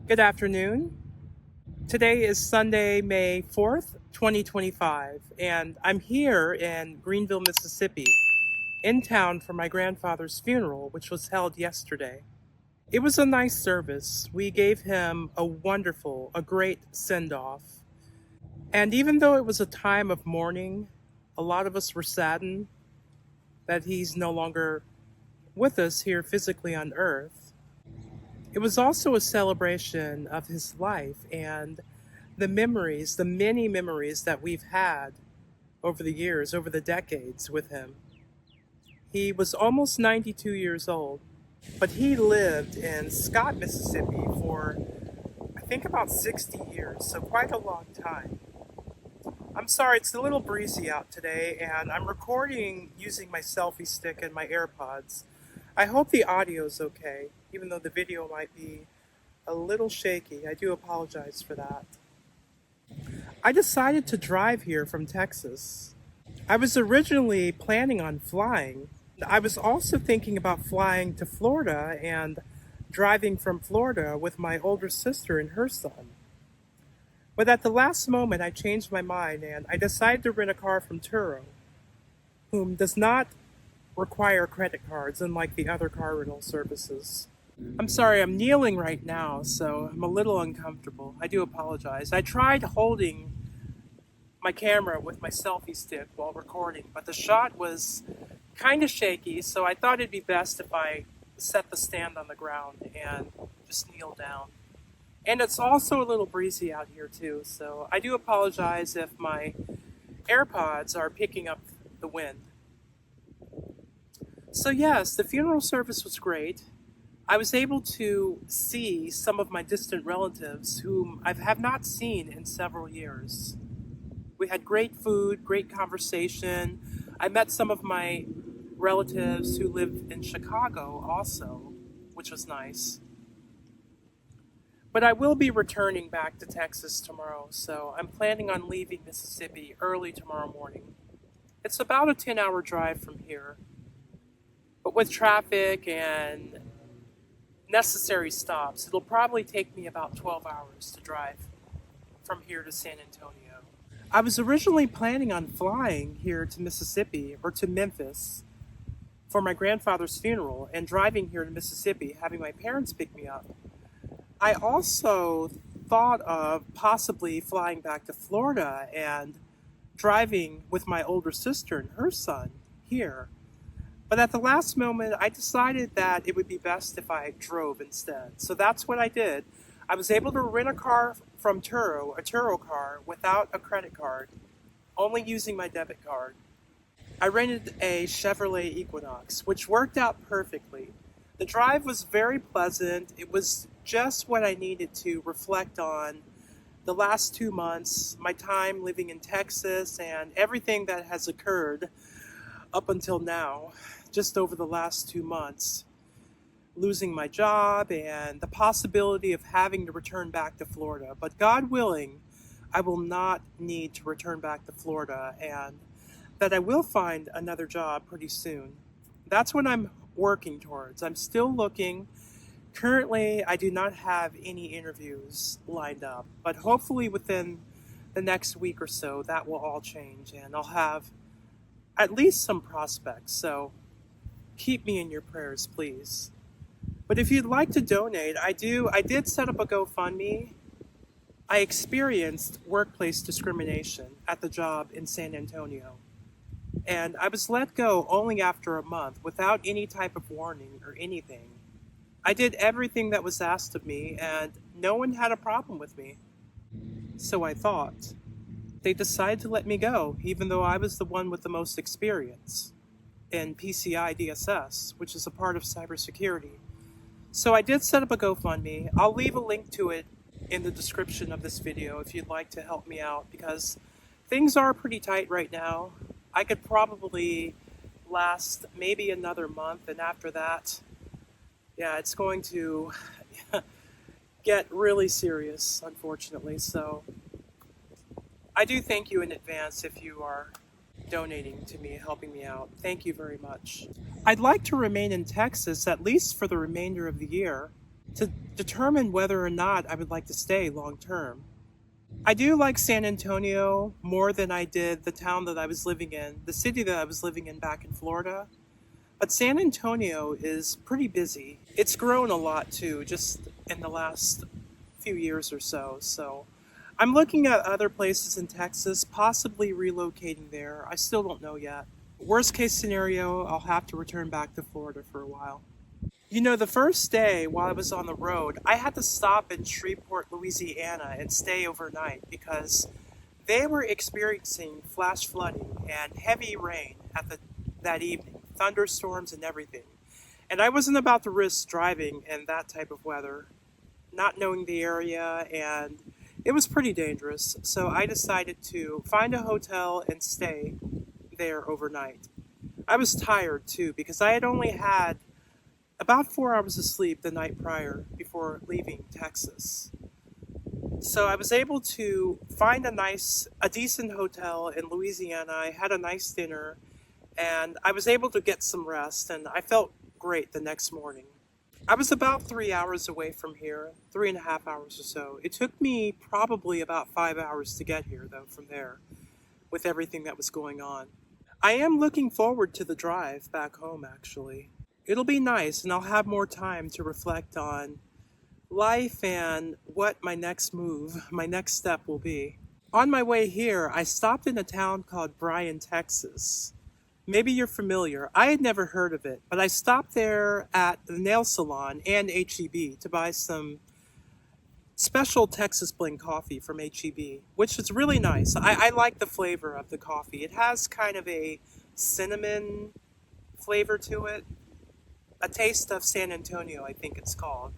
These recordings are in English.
Good afternoon. Today is Sunday, May 4th, 2025, and I'm here in Greenville, Mississippi, in town for my grandfather's funeral, which was held yesterday. It was a nice service. We gave him a great send off. And even though it was a time of mourning, a lot of us were saddened that he's no longer with us here physically on earth. It was also a celebration of his life and the many memories that we've had over the years, over the decades with him. He was almost 92 years old, but he lived in Scott, Mississippi for I think about 60 years, so quite a long time. I'm sorry, it's a little breezy out today, and I'm recording using my selfie stick and my AirPods. I hope the audio's okay, even though the video might be a little shaky. I do apologize for that. I decided to drive here from Texas. I was originally planning on flying. I was also thinking about flying to Florida and driving from Florida with my older sister and her son. But at the last moment, I changed my mind and I decided to rent a car from Turo, whom does not require credit cards unlike the other car rental services. I'm sorry, I'm kneeling right now, so I'm a little uncomfortable. I do apologize. I tried holding my camera with my selfie stick while recording, but the shot was kind of shaky, so I thought it'd be best if I set the stand on the ground and just kneel down. And it's also a little breezy out here too, so I do apologize if my AirPods are picking up the wind. So yes, the funeral service was great. I was able to see some of my distant relatives whom I have not seen in several years. We had great food, great conversation. I met some of my relatives who live in Chicago also, which was nice. But I will be returning back to Texas tomorrow, so I'm planning on leaving Mississippi early tomorrow morning. It's about a 10-hour drive from here, but with traffic and necessary stops, it'll probably take me about 12 hours to drive from here to San Antonio. I was originally planning on flying here to Mississippi or to Memphis for my grandfather's funeral and driving here to Mississippi, having my parents pick me up. I also thought of possibly flying back to Florida and driving with my older sister and her son here. But at the last moment, I decided that it would be best if I drove instead. So that's what I did. I was able to rent a car from Turo, a Turo car, without a credit card, only using my debit card. I rented a Chevrolet Equinox, which worked out perfectly. The drive was very pleasant. It was just what I needed to reflect on the last 2 months, my time living in Texas, and everything that has occurred up until now, just over the last 2 months. Losing my job and the possibility of having to return back to Florida. But God willing, I will not need to return back to Florida and that I will find another job pretty soon. That's what I'm working towards. I'm still looking. Currently, I do not have any interviews lined up, but hopefully within the next week or so, that will all change and I'll have at least some prospects. So keep me in your prayers, please. But if you'd like to donate, I did set up a GoFundMe. I experienced workplace discrimination at the job in San Antonio. And I was let go only after a month without any type of warning or anything. I did everything that was asked of me and no one had a problem with me. So I thought. They decided to let me go, even though I was the one with the most experience in PCI DSS, which is a part of cybersecurity. So I did set up a GoFundMe. I'll leave a link to it in the description of this video if you'd like to help me out because things are pretty tight right now. I could probably last maybe another month, and after that, yeah, it's going to get really serious, unfortunately. So I do thank you in advance if you are donating to me, helping me out. Thank you very much. I'd like to remain in Texas at least for the remainder of the year. to determine whether or not I would like to stay long term. I do like San Antonio more than I did the town that I was living in, the city that I was living in back in Florida. But San Antonio is pretty busy. It's grown a lot too, just in the last few years or so. So I'm looking at other places in Texas, possibly relocating there. I still don't know yet. Worst case scenario, I'll have to return back to Florida for a while. You know, the first day while I was on the road, I had to stop in Shreveport, Louisiana and stay overnight because they were experiencing flash flooding and heavy rain that evening, thunderstorms and everything. And I wasn't about to risk driving in that type of weather, not knowing the area, and it was pretty dangerous. So I decided to find a hotel and stay there overnight. I was tired too because I had only had about 4 hours of sleep the night prior before leaving Texas. So I was able to find a decent hotel in Louisiana. I had a nice dinner and I was able to get some rest and I felt great the next morning. I was about 3 hours away from here, 3.5 hours or so. It took me probably about 5 hours to get here though from there with everything that was going on. I am looking forward to the drive back home actually. It'll be nice and I'll have more time to reflect on life and what my next move, my next step will be. On my way here, I stopped in a town called Bryan, Texas. Maybe you're familiar. I had never heard of it, but I stopped there at the nail salon and HEB to buy some special Texas blend coffee from HEB, which is really nice. I like the flavor of the coffee. It has kind of a cinnamon flavor to it. A Taste of San Antonio, I think it's called.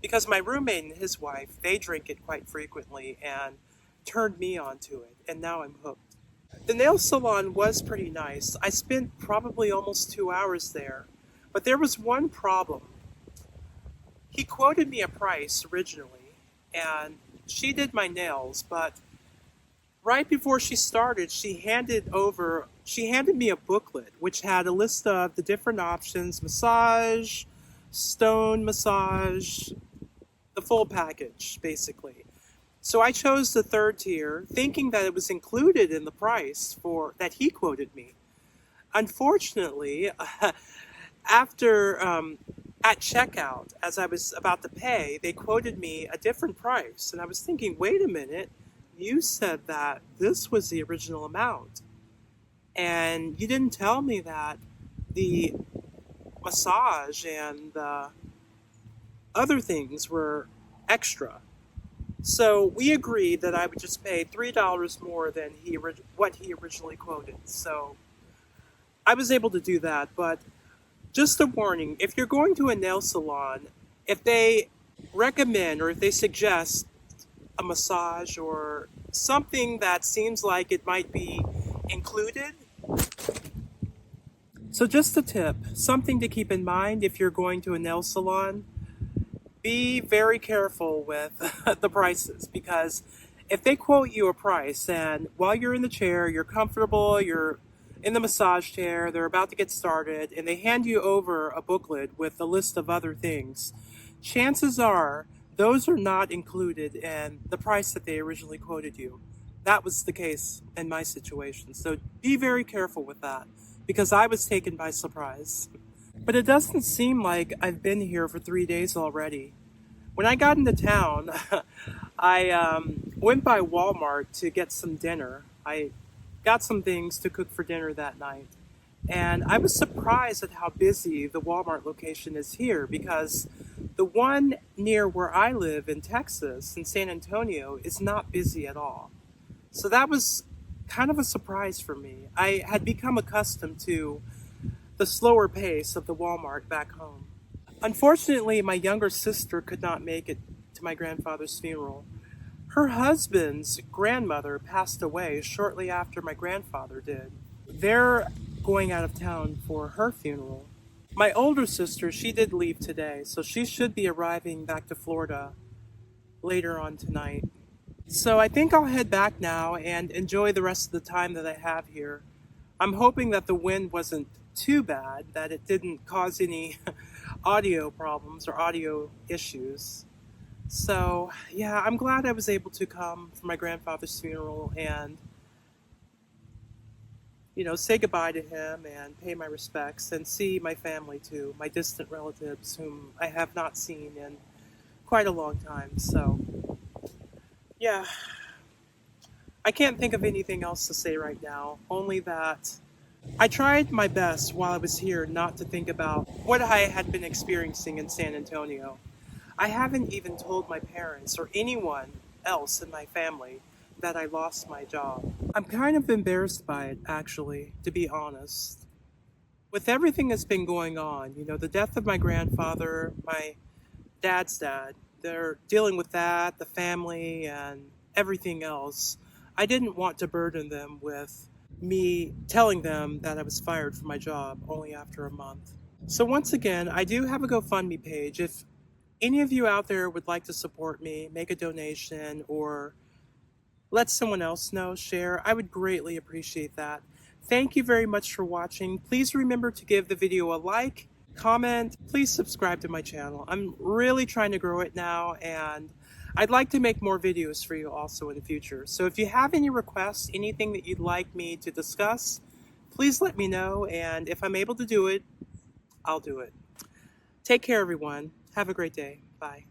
Because my roommate and his wife, they drink it quite frequently and turned me onto it, and now I'm hooked. The nail salon was pretty nice. I spent probably almost 2 hours there, but there was one problem. He quoted me a price originally, and she did my nails, but right before she started, she handed me a booklet which had a list of the different options, massage, stone massage, the full package, basically. So I chose the third tier, thinking that it was included in the price for that he quoted me. Unfortunately, after at checkout, as I was about to pay, they quoted me a different price, and I was thinking, wait a minute, you said that this was the original amount, and you didn't tell me that the massage and the other things were extra. So we agreed that I would just pay $3 more than what he originally quoted. So I was able to do that, but just a warning, if you're going to a nail salon, if they recommend or if they suggest a massage or something that seems like it might be included, so just a tip, something to keep in mind if you're going to a nail salon, be very careful with the prices because if they quote you a price and while you're in the chair, you're comfortable, you're in the massage chair, they're about to get started, and they hand you over a booklet with a list of other things, chances are those are not included in the price that they originally quoted you. That was the case in my situation. So be very careful with that because I was taken by surprise. But it doesn't seem like I've been here for 3 days already. When I got into town, I went by Walmart to get some dinner. I got some things to cook for dinner that night. And I was surprised at how busy the Walmart location is here because the one near where I live in Texas, in San Antonio, is not busy at all. So that was kind of a surprise for me. I had become accustomed to the slower pace of the Walmart back home. Unfortunately, my younger sister could not make it to my grandfather's funeral. Her husband's grandmother passed away shortly after my grandfather did. They're going out of town for her funeral. My older sister, she did leave today, so she should be arriving back to Florida later on tonight. So I think I'll head back now and enjoy the rest of the time that I have here. I'm hoping that the wind wasn't too bad that it didn't cause any audio problems or audio issues. So, yeah, I'm glad I was able to come for my grandfather's funeral and, say goodbye to him and pay my respects and see my family too, my distant relatives whom I have not seen in quite a long time. So, yeah, I can't think of anything else to say right now, only that I tried my best while I was here not to think about what I had been experiencing in San Antonio. I haven't even told my parents or anyone else in my family that I lost my job. I'm kind of embarrassed by it, actually, to be honest. With everything that's been going on, the death of my grandfather, my dad's dad, they're dealing with that, the family, and everything else. I didn't want to burden them with me telling them that I was fired from my job only after a month. So, once again, I do have a GoFundMe page. If any of you out there would like to support me, make a donation, or let someone else know, share, I would greatly appreciate that. Thank you very much for watching. Please remember to give the video a like, comment, please subscribe to my channel. I'm really trying to grow it now, and I'd like to make more videos for you also in the future. So if you have any requests, anything that you'd like me to discuss, please let me know, and if I'm able to do it, I'll do it. Take care, everyone. Have a great day. Bye.